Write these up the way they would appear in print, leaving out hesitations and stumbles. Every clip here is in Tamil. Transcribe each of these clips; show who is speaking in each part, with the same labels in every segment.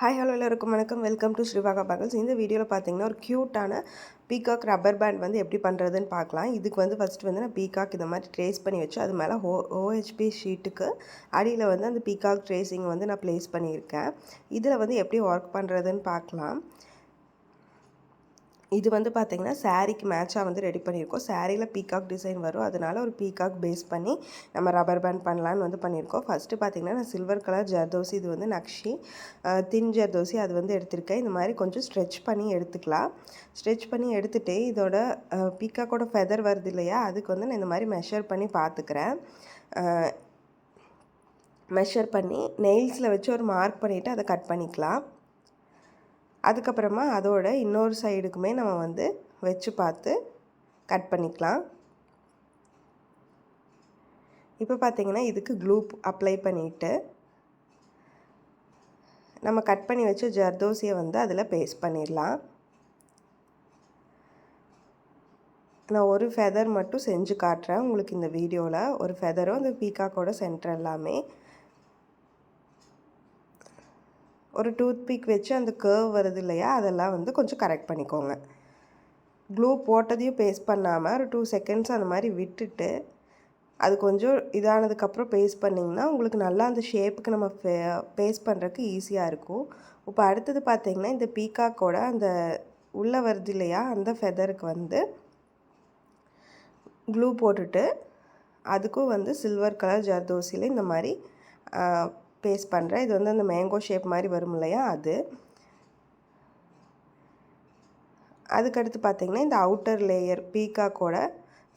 Speaker 1: ஹாய் ஹலோ எல்லோருக்கும் வணக்கம். Welcome to Srivaka bangles. இந்த வீடியோவில் பார்த்தீங்கன்னா ஒரு க்யூட்டான பீகாக் ரப்பர் பேண்ட் வந்து எப்படி பண்ணுறதுன்னு பார்க்கலாம். இதுக்கு வந்து ஃபஸ்ட்டு வந்து நான் பீகாக் இந்த மாதிரி ட்ரேஸ் பண்ணி வச்சு அது மேலே ஓஹெச்பி ஷீட்டுக்கு அடியில் வந்து அந்த பீகாக் ட்ரேசிங் வந்து நான் ப்ளேஸ் பண்ணியிருக்கேன். இதில் வந்து எப்படி ஒர்க் பண்ணுறதுன்னு பார்க்கலாம். இது வந்து பார்த்திங்கன்னா சாரீக்கு மேட்சாக வந்து ரெடி பண்ணியிருக்கோம். சாரியில் பீகாக் டிசைன் வரும், அதனால் ஒரு பீகாக் பேஸ் பண்ணி நம்ம ரப்பர் பேண்ட் பண்ணலான்னு வந்து பண்ணியிருக்கோம். ஃபஸ்ட்டு பார்த்திங்கன்னா நான் சில்வர் கலர் ஜர்தோசி, இது வந்து நக்ஷி தின் ஜர்தோசி, அது வந்து எடுத்திருக்கேன். இந்த மாதிரி கொஞ்சம் ஸ்ட்ரெச் பண்ணி எடுத்துக்கலாம். ஸ்ட்ரெச் பண்ணி எடுத்துகிட்டு இதோட பீகாக்கோட ஃபெதர் வருது இல்லையா, அதுக்கு வந்து நான் இந்த மாதிரி மெஷர் பண்ணி பார்த்துக்கிறேன். மெஷர் பண்ணி நெயில்ஸில் வச்சு ஒரு மார்க் பண்ணிவிட்டு அதை கட் பண்ணிக்கலாம். அதுக்கப்புறமா அதோட இன்னொரு சைடுக்குமே நம்ம வந்து வச்சு பார்த்து கட் பண்ணிக்கலாம். இப்போ பார்த்திங்கன்னா இதுக்கு க்ளூ அப்ளை பண்ணிவிட்டு நம்ம கட் பண்ணி வச்ச ஜர்தோசியை வந்து அதில் பேஸ்ட் பண்ணிடலாம். நான் ஒரு ஃபெதர் மட்டும் செஞ்சு காட்டுறேன் உங்களுக்கு இந்த வீடியோவில். ஒரு ஃபெதரும் அந்த பீகாக்கோட சென்டர் எல்லாமே ஒரு டூத் பிக் வச்சு அந்த கர்வ் வருது இல்லையா, அதெல்லாம் வந்து கொஞ்சம் கரெக்ட் பண்ணிக்கோங்க. க்ளூ போட்டதையும் பேஸ்ட் பண்ணாமல் ஒரு 2 செகண்ட்ஸ் அந்த மாதிரி விட்டுட்டு அது கொஞ்சம் இதானதுக்கப்புறம் பேஸ்ட் பண்ணிங்கன்னா உங்களுக்கு நல்லா அந்த ஷேப்புக்கு நம்ம பேஸ்ட் பண்ணுறதுக்கு ஈஸியாக இருக்கும். இப்போ அடுத்தது பார்த்திங்கன்னா இந்த பீகாக்கோட அந்த உள்ளே வருது இல்லையா, அந்த ஃபெதருக்கு வந்து க்ளூ போட்டுட்டு அதுக்கும் வந்து சில்வர் கலர் ஜர்தோசியில் இந்த மாதிரி பேஸ்ட் பண்ணுறேன். இது வந்து அந்த மேங்கோ ஷேப் மாதிரி வரும் இல்லையா, அதுக்கடுத்து பார்த்திங்கன்னா இந்த அவுட்டர் லேயர் பீகாக்கோட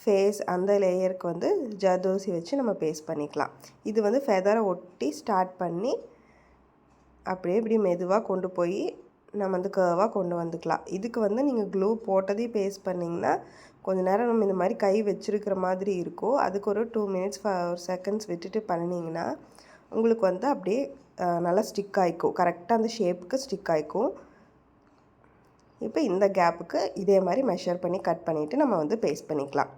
Speaker 1: ஃபேஸ் அந்த லேயருக்கு வந்து ஜர்தோசி வச்சு நம்ம பேஸ்ட் பண்ணிக்கலாம். இது வந்து ஃபெதரை ஒட்டி ஸ்டார்ட் பண்ணி அப்படியே இப்படி மெதுவாக கொண்டு போய் நம்ம வந்து கர்வாக கொண்டு வந்துக்கலாம். இதுக்கு வந்து நீங்கள் க்ளூ போட்டதையும் பேஸ்ட் பண்ணிங்கன்னா கொஞ்சம் நேரம் நம்ம இந்த மாதிரி கை வச்சுருக்கிற மாதிரி இருக்கும். அதுக்கு ஒரு 2 மினிட்ஸ் ஒரு செகண்ட்ஸ் விட்டுட்டு பண்ணிங்கன்னா உங்களுக்கு வந்து அப்படியே நல்லா ஸ்டிக் ஆகிக்கும், கரெக்டாக அந்த ஷேப்புக்கு ஸ்டிக் ஆகிக்கும். இப்போ இந்த கேப்புக்கு இதே மாதிரி மெஷர் பண்ணி கட் பண்ணிவிட்டு நம்ம வந்து பேஸ்ட் பண்ணிக்கலாம்.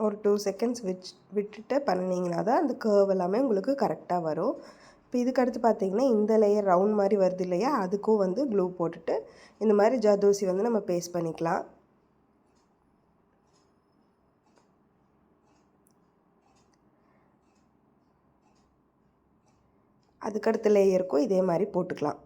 Speaker 1: ஒரு 2 செகண்ட்ஸ் விட்டுட்டு பண்ணிங்கன்னா தான் அந்த கர்வ் எல்லாமே உங்களுக்கு கரெக்டாக வரும். இப்போ இதுக்கடுத்து பார்த்திங்கன்னா இந்த லேயர் ரவுண்ட் மாதிரி வருது இல்லையா, அதுக்கும் வந்து க்ளூ போட்டுட்டு இந்த மாதிரி ஜர்தோசி வந்து நம்ம பேஸ்ட் பண்ணிக்கலாம். அதுக்கடுத்த லேயருக்கும் இதே மாதிரி போட்டுக்கலாம்.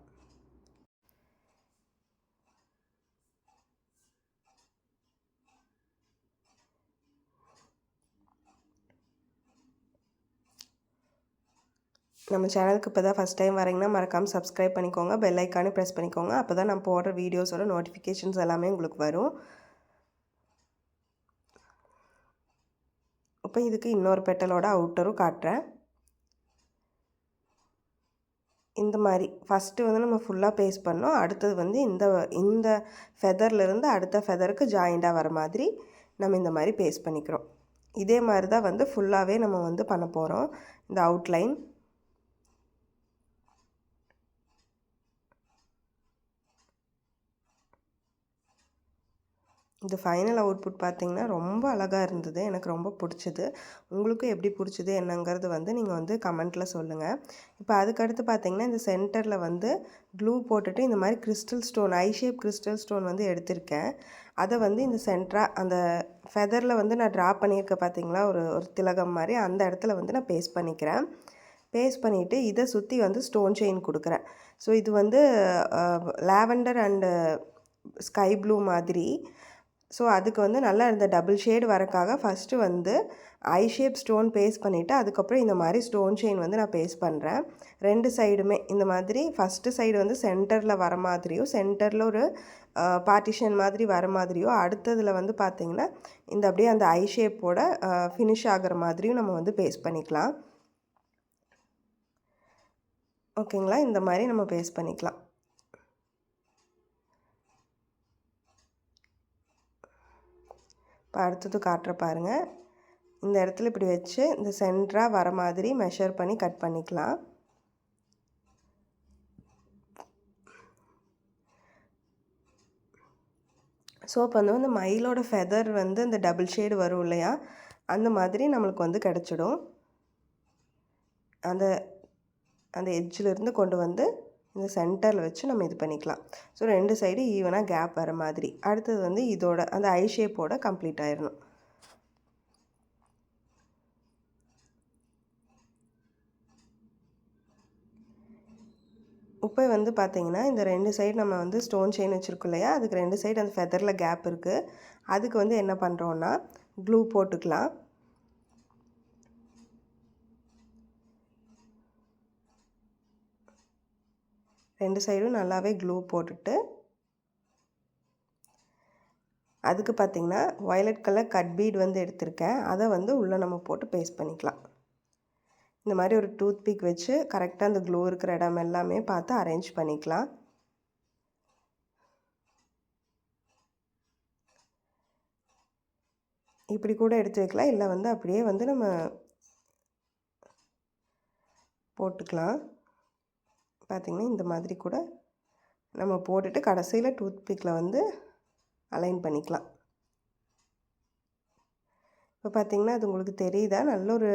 Speaker 1: நம்ம சேனலுக்கு இப்போ தான் ஃபஸ்ட் டைம் வரீங்கன்னா மறக்காமல் சப்ஸ்கிரைப் பண்ணிக்கோங்க, பெல் ஐக்கானே ப்ரெஸ் பண்ணிக்கோங்க. அப்போ தான் நான் போடுற வீடியோஸோட நோட்டிஃபிகேஷன்ஸ் எல்லாமே உங்களுக்கு வரும். இப்போ இதுக்கு இன்னொரு பெட்டலோட அவுட்டரும் காட்டுறேன். இந்த மாதிரி ஃபஸ்ட்டு வந்து நம்ம ஃபுல்லாக பேஸ்ட் பண்ணோம். அடுத்தது வந்து இந்த ஃபெதர்லேருந்து அடுத்த ஃபெதருக்கு ஜாயிண்டாக வர மாதிரி நம்ம இந்த மாதிரி பேஸ்ட் பண்ணிக்கிறோம். இதே மாதிரி தான் வந்து ஃபுல்லாகவே நம்ம வந்து பண்ண போகிறோம். இந்த அவுட்லைன் இந்த ஃபைனல் அவுட்புட் பார்த்திங்கன்னா ரொம்ப அழகாக இருந்தது, எனக்கு ரொம்ப பிடிச்சது. உங்களுக்கும் எப்படி பிடிச்சது என்னங்கிறது வந்து நீங்கள் வந்து கமெண்ட்டில் சொல்லுங்கள். இப்போ அதுக்கடுத்து பார்த்திங்கன்னா இந்த சென்டரில் வந்து க்ளூ போட்டுட்டு இந்த மாதிரி கிறிஸ்டல் ஸ்டோன், ஐ ஷேப் கிறிஸ்டல் ஸ்டோன் வந்து எடுத்திருக்கேன். அதை வந்து இந்த சென்டராக அந்த ஃபெதரில் வந்து நான் ட்ரா பண்ணியிருக்கேன் பார்த்திங்களா, ஒரு திலகம் மாதிரி, அந்த இடத்துல வந்து நான் பேஸ்ட் பண்ணிக்கிறேன். பேஸ்ட் பண்ணிவிட்டு இதை சுற்றி வந்து ஸ்டோன் செயின் கொடுக்குறேன். ஸோ இது வந்து லாவெண்டர் அண்டு ஸ்கை ப்ளூ மாதிரி. ஸோ அதுக்கு வந்து நல்லா இந்த டபுள் ஷேடு வரக்காக ஃபஸ்ட்டு வந்து ஐ ஷேப் ஸ்டோன் பேஸ்ட் பண்ணிவிட்டு அதுக்கப்புறம் இந்த மாதிரி ஸ்டோன் செயின் வந்து நான் பேஸ்ட் பண்ணுறேன். 2 சைடுமே இந்த மாதிரி ஃபஸ்ட்டு சைடு வந்து சென்டரில் வர மாதிரியும், சென்டரில் ஒரு பார்ட்டிஷன் மாதிரி வர மாதிரியும், அடுத்ததில் வந்து பார்த்திங்கன்னா இந்த அப்படியே அந்த ஐ ஷேப்போட ஃபினிஷ் ஆகிற மாதிரியும் நம்ம வந்து பேஸ்ட் பண்ணிக்கலாம். ஓகேங்களா, இந்த மாதிரி நம்ம பேஸ்ட் பண்ணிக்கலாம். இப்போ அடுத்தது காட்டுற பாருங்கள். இந்த இடத்துல இப்படி வச்சு இந்த சென்டராக வர மாதிரி மெஷர் பண்ணி கட் பண்ணிக்கலாம். ஸோ அப்போ வந்து மயிலோட ஃபெதர் வந்து அந்த டபுள் ஷேடு வரும் இல்லையா, அந்த மாதிரி நம்மளுக்கு வந்து கிடச்சிடும். அந்த அந்த எட்ஜிலேருந்து கொண்டு வந்து இந்த சென்டரில் வச்சு நம்ம இது பண்ணிக்கலாம். ஸோ 2 சைடு ஈவனாக கேப் வர மாதிரி. அடுத்தது வந்து இதோட அந்த ஐ ஷேப்போட கம்ப்ளீட் ஆயிடணும். இப்போ வந்து பார்த்திங்கன்னா இந்த 2 சைடு நம்ம வந்து ஸ்டோன் செயின் வச்சுருக்கோம் இல்லையா, அதுக்கு 2 சைடு அந்த ஃபெதரில் கேப் இருக்குது. அதுக்கு வந்து என்ன பண்ணுறோன்னா க்ளூ போட்டுக்கலாம். ரெண்டு சைடும் நல்லாவே க்ளூ போட்டுட்டு அதுக்கு பார்த்திங்கன்னா வயலட் கலர் கட் பீட் வந்து எடுத்திருக்கேன். அதை வந்து உள்ளே நம்ம போட்டு பேஸ்ட் பண்ணிக்கலாம். இந்த மாதிரி ஒரு டூத் பிக் வச்சு கரெக்டாக அந்த க்ளூ இருக்கிற இடம் எல்லாமே பார்த்து அரேஞ்ச் பண்ணிக்கலாம். இப்படி கூட எடுத்து வைக்கலாம், இல்லை வந்து அப்படியே வந்து நம்ம போட்டுக்கலாம். பார்த்திங்கன்னா இந்த மாதிரி கூட நம்ம போட்டுட்டு கடைசியில் டூத் பிக்கில் வந்து அலைன் பண்ணிக்கலாம். இப்போ பார்த்திங்கன்னா அது உங்களுக்கு தெரியுதா, நல்ல ஒரு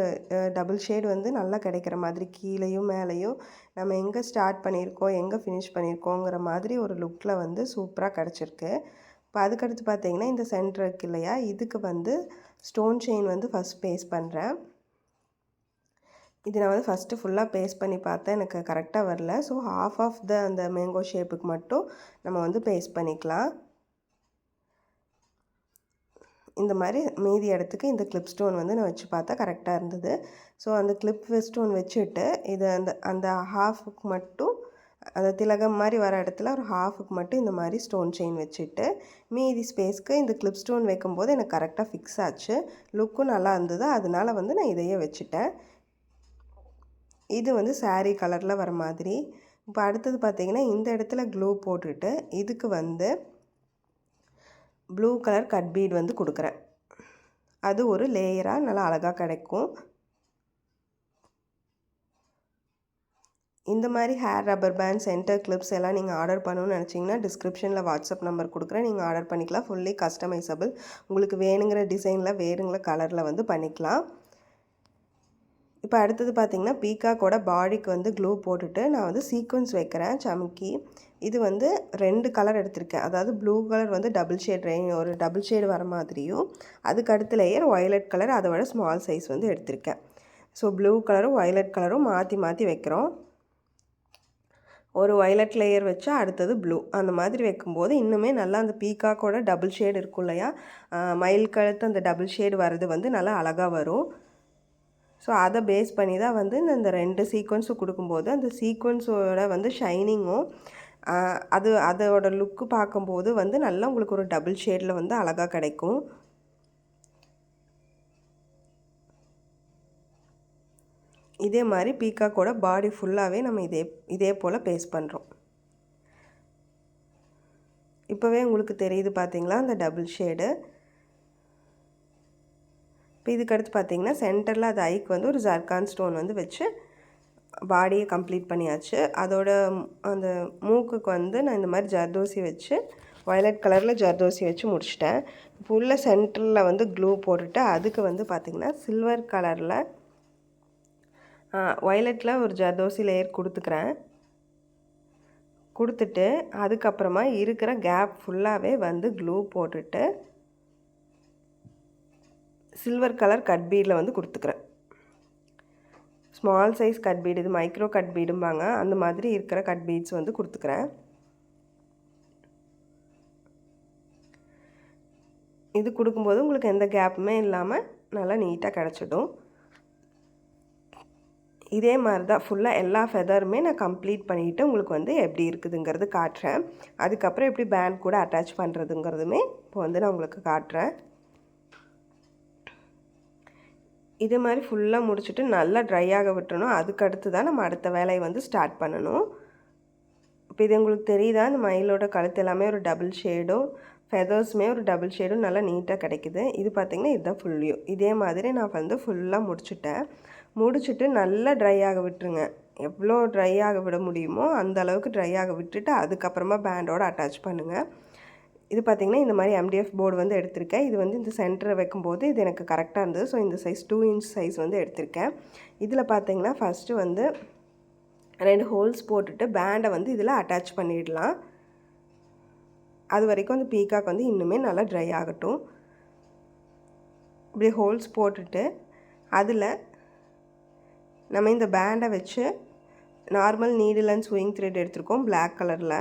Speaker 1: டபுள் ஷேடு வந்து நல்லா கிடைக்கிற மாதிரி கீழேயும் மேலேயும் நம்ம எங்கே ஸ்டார்ட் பண்ணியிருக்கோம் எங்கே ஃபினிஷ் பண்ணியிருக்கோங்கிற மாதிரி ஒரு லுக்கில் வந்து சூப்பராக கிடச்சிருக்கு. இப்போ அதுக்கடுத்து பார்த்திங்கன்னா இந்த சென்டர் இருக்கு இல்லையா, இதுக்கு வந்து ஸ்டோன் செயின் வந்து ஃபஸ்ட் பேஸ்ட் பண்ணுறேன். இது நான் வந்து ஃபஸ்ட்டு ஃபுல்லாக பேஸ்ட் பண்ணி பார்த்தேன், எனக்கு கரெக்டாக வரல. ஸோ ஹாஃப் ஆஃப் அந்த மேங்கோ ஷேப்புக்கு மட்டும் நம்ம வந்து பேஸ்ட் பண்ணிக்கலாம். இந்த மாதிரி மீதி இடத்துக்கு இந்த கிளிப் ஸ்டோன் வந்து நான் வச்சு பார்த்தா கரெக்டாக இருந்தது. ஸோ அந்த கிளிப் ஸ்டோன் வச்சுட்டு இது அந்த அந்த ஹாஃபுக்கு மட்டும் அந்த திலகம் மாதிரி வர இடத்துல ஒரு ஹாஃபுக்கு மட்டும் இந்த மாதிரி ஸ்டோன் செயின் வச்சுட்டு மீதி ஸ்பேஸ்க்கு இந்த கிளிப் ஸ்டோன் வைக்கும்போது எனக்கு கரெக்டாக ஃபிக்ஸ் ஆச்சு. லுக்கும் நல்லா இருந்தது, அதனால வந்து நான் இதையே வச்சுட்டேன். இது வந்து சாரீ கலரில் வர மாதிரி. இப்போ அடுத்தது பார்த்திங்கன்னா இந்த இடத்துல க்ளூ போட்டுட்டு இதுக்கு வந்து ப்ளூ கலர் கட் பீட் வந்து கொடுக்குறேன். அது ஒரு லேயராக நல்லா அழகாக கிடைக்கும். இந்த மாதிரி hair rubber band centre clips எல்லாம் நீங்கள் ஆர்டர் பண்ணணும்னு நினச்சிங்கன்னா டிஸ்கிரிப்ஷனில் வாட்ஸ்அப் நம்பர் கொடுக்குறேன், நீங்கள் ஆர்டர் பண்ணிக்கலாம். Fully customisable. உங்களுக்கு வேணுங்கிற டிசைனில் வேணுங்கிற கலரில் வந்து பண்ணிக்கலாம். இப்போ அடுத்தது பார்த்திங்கன்னா பீகாக்கோட பாடிக்கு வந்து க்ளூ போட்டுட்டு நான் வந்து சீக்வன்ஸ் வைக்கிறேன் சமுக்கி. இது வந்து 2 கலர் எடுத்திருக்கேன். அதாவது ப்ளூ கலர் வந்து டபுள் ஷேட் ஒரு டபுள் ஷேடு வர மாதிரியும், அதுக்கு அடுத்த லேயர் வயலட் கலர் அதை விட ஸ்மால் சைஸ் வந்து எடுத்திருக்கேன். ஸோ ப்ளூ கலரும் வயலட் கலரும் மாற்றி மாற்றி வைக்கிறோம். ஒரு வயலட் லேயர் வச்சா அடுத்தது ப்ளூ, அந்த மாதிரி வைக்கும்போது இன்னுமே நல்லா அந்த பீகாக்கோட டபுள் ஷேடு இருக்கும் இல்லையா, மயில் கழுத்து அந்த டபுள் ஷேடு வர்றது வந்து நல்லா அழகாக வரும். ஸோ அதை பேஸ் பண்ணி தான் வந்து இந்த 2 சீக்வன்ஸும் கொடுக்கும்போது அந்த சீக்வன்ஸோட வந்து ஷைனிங்கும் அதோட லுக்கு பார்க்கும்போது வந்து நல்லா உங்களுக்கு ஒரு டபுள் ஷேடில் வந்து அழகாக கிடைக்கும். இதே மாதிரி பீகாக்கோட பாடி ஃபுல்லாகவே நம்ம இதே போல் பேஸ்ட் பண்ணுறோம். இப்போவே உங்களுக்கு தெரியுது பார்த்தீங்களா அந்த டபுள் ஷேடு. இப்போ இதுக்கடுத்து பார்த்திங்கன்னா சென்டரில் அது ஐக்கு வந்து ஒரு ஜர்கான் ஸ்டோன் வந்து வச்சு பாடியை கம்ப்ளீட் பண்ணியாச்சு. அதோட அந்த மூக்குக்கு வந்து நான் இந்த மாதிரி ஜர்தோசி வச்சு வயலட் கலரில் ஜர்தோசி வச்சு முடிச்சிட்டேன். இப்போ உள்ள சென்டரில் வந்து க்ளூ போட்டுட்டு அதுக்கு வந்து பார்த்திங்கன்னா சில்வர் கலரில் வயலட்டில் ஒரு ஜர்தோசி லேயர் கொடுத்துட்டு அதுக்கப்புறமா இருக்கிற கேப் ஃபுல்லாகவே வந்து க்ளூ போட்டுட்டு சில்வர் கலர் கட் பீடில் வந்து கொடுத்துக்கிறேன். ஸ்மால் சைஸ் கட் பீடு, இது மைக்ரோ கட் பீடும்பாங்க, அந்த மாதிரி இருக்கிற கட் பீட்ஸ் வந்து கொடுத்துக்கிறேன். இது கொடுக்கும்போது உங்களுக்கு எந்த கேப்புமே இல்லாமல் நல்லா நீட்டாக கிடச்சிடும். இதே மாதிரி தான் ஃபுல்லாக எல்லா ஃபெதருமே நான் கம்ப்ளீட் பண்ணிவிட்டு உங்களுக்கு வந்து எப்படி இருக்குதுங்கிறது காட்டுறேன். அதுக்கப்புறம் எப்படி பேண்ட் கூட அட்டாச் பண்ணுறதுங்கிறதுமே இப்போ வந்து நான் உங்களுக்கு காட்டுறேன். இதே மாதிரி ஃபுல்லாக முடிச்சுட்டு நல்லா ட்ரை ஆக விட்டுறணும். அதுக்கடுத்து தான் நம்ம அடுத்த வேலையை வந்து ஸ்டார்ட் பண்ணணும். இப்போ இது உங்களுக்கு தெரியுதா, இந்த மயிலோட கழுத்து எல்லாமே ஒரு டபுள் ஷேடும் ஃபெதர்ஸுமே ஒரு டபுள் ஷேடும் நல்லா நீட்டாக கிடைக்குது. இது பார்த்திங்கன்னா இதுதான் ஃபுல் வியூ. இதே மாதிரி நான் வந்து ஃபுல்லாக முடிச்சுட்டு நல்லா ட்ரை ஆக விட்டுருங்க. எவ்வளோ ட்ரை ஆக விட முடியுமோ அந்த அளவுக்கு ட்ரை ஆக விட்டுட்டு அதுக்கப்புறமா பேண்டோடு அட்டாச் பண்ணுங்கள். இது பார்த்திங்கன்னா இந்த மாதிரி எம்டிஎஃப் போர்டு வந்து எடுத்திருக்கேன். இது வந்து இந்த சென்டரை வைக்கும்போது இது எனக்கு கரெக்டாக இருந்தது. ஸோ இந்த சைஸ் 2 இன்ச் சைஸ் வந்து எடுத்திருக்கேன். இதில் பார்த்திங்கன்னா ஃபஸ்ட்டு வந்து 2 ஹோல்ஸ் போட்டுட்டு பேண்டை வந்து இதில் அட்டாச் பண்ணிடலாம். அது வரைக்கும் அந்த பீகாக் வந்து இன்னுமே நல்லா ட்ரை ஆகட்டும். இப்படி ஹோல்ஸ் போட்டுட்டு அதில் நம்ம இந்த பேண்டை வச்சு normal needle and swing thread எடுத்துருக்கோம் பிளாக் கலரில்.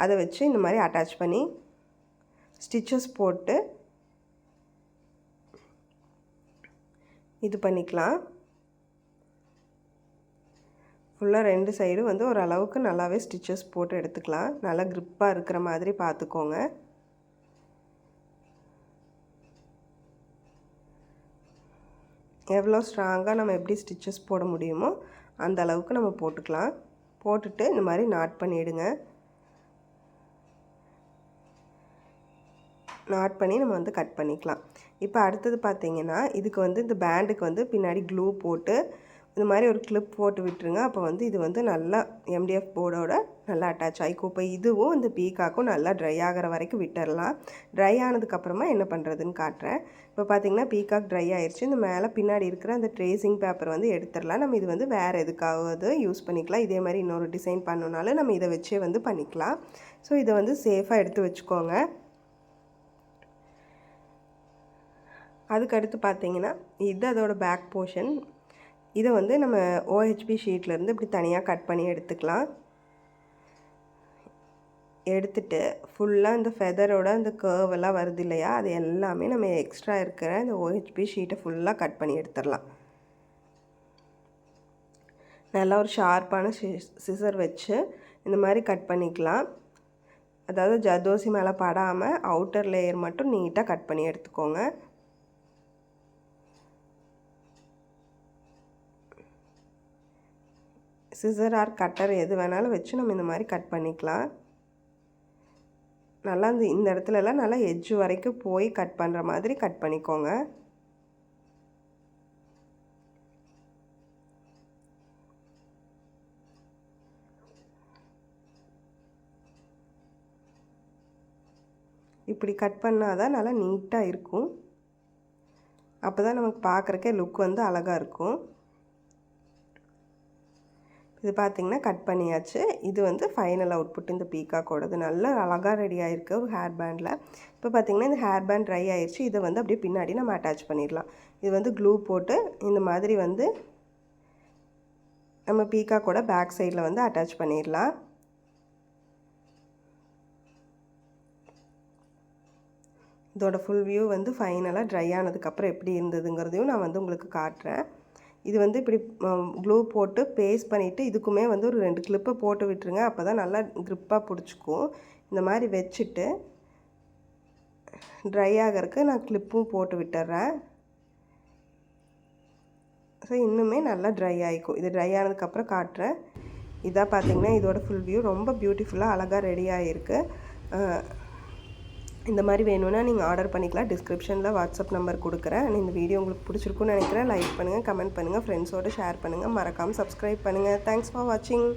Speaker 1: அதை வச்சு இந்த மாதிரி அட்டாச் பண்ணி ஸ்டிச்சஸ் போட்டு இது பண்ணிக்கலாம். ஃபுல்லாக 2 சைடும் வந்து ஓரளவுக்கு நல்லாவே ஸ்டிச்சஸ் போட்டு எடுத்துக்கலாம். நல்லா க்ரிப்பாக இருக்கிற மாதிரி பார்த்துக்கோங்க. எவ்வளோ ஸ்ட்ராங்காக நம்ம எப்படி ஸ்டிச்சஸ் போட முடியுமோ அந்த அளவுக்கு நம்ம போட்டுக்கலாம். போட்டுட்டு இந்த மாதிரி நாட் பண்ணிவிடுங்க. நாட் பண்ணி நம்ம வந்து கட் பண்ணிக்கலாம். இப்போ அடுத்தது பார்த்திங்கன்னா இதுக்கு வந்து இந்த பேண்டுக்கு வந்து பின்னாடி க்ளூ போட்டு இந்த மாதிரி ஒரு கிளிப் போட்டு விட்டுருங்க. அப்போ வந்து இது வந்து நல்லா எம்டிஎஃப் போர்டோட நல்லா அட்டாச் ஆகிக்கும். இப்போ இதுவும் இந்த பீகாக்கும் நல்லா ட்ரை ஆகிற வரைக்கும் விட்டுடலாம். ட்ரை ஆனதுக்கப்புறமா என்ன பண்ணுறதுன்னு காட்டுறேன். இப்போ பார்த்திங்கன்னா பீகாக் ட்ரை ஆயிடுச்சு. இந்த மேலே பின்னாடி இருக்கிற அந்த ட்ரேசிங் பேப்பர் வந்து எடுத்துடலாம். நம்ம இது வந்து வேறு எதுக்காவது யூஸ் பண்ணிக்கலாம். இதே மாதிரி இன்னொரு டிசைன் பண்ணணுனாலும் நம்ம இதை வச்சே வந்து பண்ணிக்கலாம். ஸோ இதை வந்து சேஃபாக எடுத்து வச்சுக்கோங்க. அதுக்கடுத்து பார்த்திங்கன்னா இது அதோட பேக் போர்ஷன். இதை வந்து நம்ம ஓஹெச்பி ஷீட்லேருந்து இப்படி தனியாக கட் பண்ணி எடுத்துக்கலாம். எடுத்துட்டு ஃபுல்லாக இந்த ஃபெதரோட அந்த கர்வெல்லாம் வருது இல்லையா, அது எல்லாமே நம்ம எக்ஸ்ட்ரா இருக்கிற இந்த ஓஹெச்பி ஷீட்டை ஃபுல்லாக கட் பண்ணி எடுத்துடலாம். நல்லா ஒரு ஷார்ப்பான சிசர் வச்சு இந்த மாதிரி கட் பண்ணிக்கலாம். அதாவது ஜர்தோசி மேலே படாமல் அவுட்டர் லேயர் மட்டும் நீட்டாக கட் பண்ணி எடுத்துக்கோங்க. சிசர் ஆர் கட்டர் எது வேணாலும் வச்சு நம்ம இந்த மாதிரி கட் பண்ணிக்கலாம். நல்லா இந்த இடத்துலலாம் நல்லா எட்ஜ் வரைக்கும் போய் கட் பண்ணுற மாதிரி கட் பண்ணிக்கோங்க. இப்படி கட் பண்ணால் தான் நல்லா நீட்டாக இருக்கும். அப்போ தான் நமக்கு பார்க்குறக்கே லுக் வந்து அழகாக இருக்கும். இது பார்த்திங்கன்னா கட் பண்ணியாச்சு. இது வந்து ஃபைனல் அவுட்புட் இந்த பீகாக்கோடது. நல்லா அழகாக ரெடி ஆகிருக்கு ஒரு ஹேர் பேண்டில். இப்போ பார்த்திங்கன்னா இந்த ஹேர் பேண்ட் ட்ரை ஆயிடுச்சு. இதை வந்து அப்படியே பின்னாடி நம்ம அட்டாச் பண்ணிடலாம். இது வந்து க்ளூ போட்டு இந்த மாதிரி வந்து நம்ம பீகாக்கோட பேக் சைடில் வந்து அட்டாச் பண்ணிடலாம். இதோட ஃபுல் வியூ வந்து ஃபைனலாக ட்ரை ஆனதுக்கப்புறம் எப்படி இருந்ததுங்கிறதையும் நான் வந்து உங்களுக்கு காட்டுறேன். இது வந்து இப்படி க்ளூ போட்டு பேஸ்ட் பண்ணிவிட்டு இதுக்குமே வந்து ஒரு 2 கிளிப்பை போட்டு விட்டுருங்க. அப்போ தான் நல்லா க்ரிப்பாக பிடிச்சிக்கும். இந்த மாதிரி வச்சுட்டு ட்ரை ஆகிறதுக்கு நான் கிளிப்பும் போட்டு விட்டுறேன். ஸோ இன்னுமே நல்லா ட்ரை ஆகிக்கும். இது ட்ரை ஆனதுக்கப்புறம் காட்டுறேன். இதாக பார்த்திங்கன்னா இதோட ஃபுல் வியூ ரொம்ப பியூட்டிஃபுல்லாக அழகாக ரெடி ஆகிருக்கு. இந்த மாதிரி வேணும்னா நீங்கள் ஆர்டர் பண்ணிக்கலாம். டிஸ்கிரிப்ஷனில் வாட்ஸ்அப் நம்பர் கொடுக்குறேன். இந்த வீடியோ உங்களுக்கு பிடிச்சிருக்குன்னு நினைக்கிறேன். லைக் பண்ணுங்கள், கமெண்ட் பண்ணுங்கள், ஃப்ரெண்ட்ஸோடு ஷேர் பண்ணுங்கள், மறக்காமல் சப்ஸ்கிரைப் பண்ணுங்கள். தேங்க்ஸ் ஃபார் வாட்சிங்.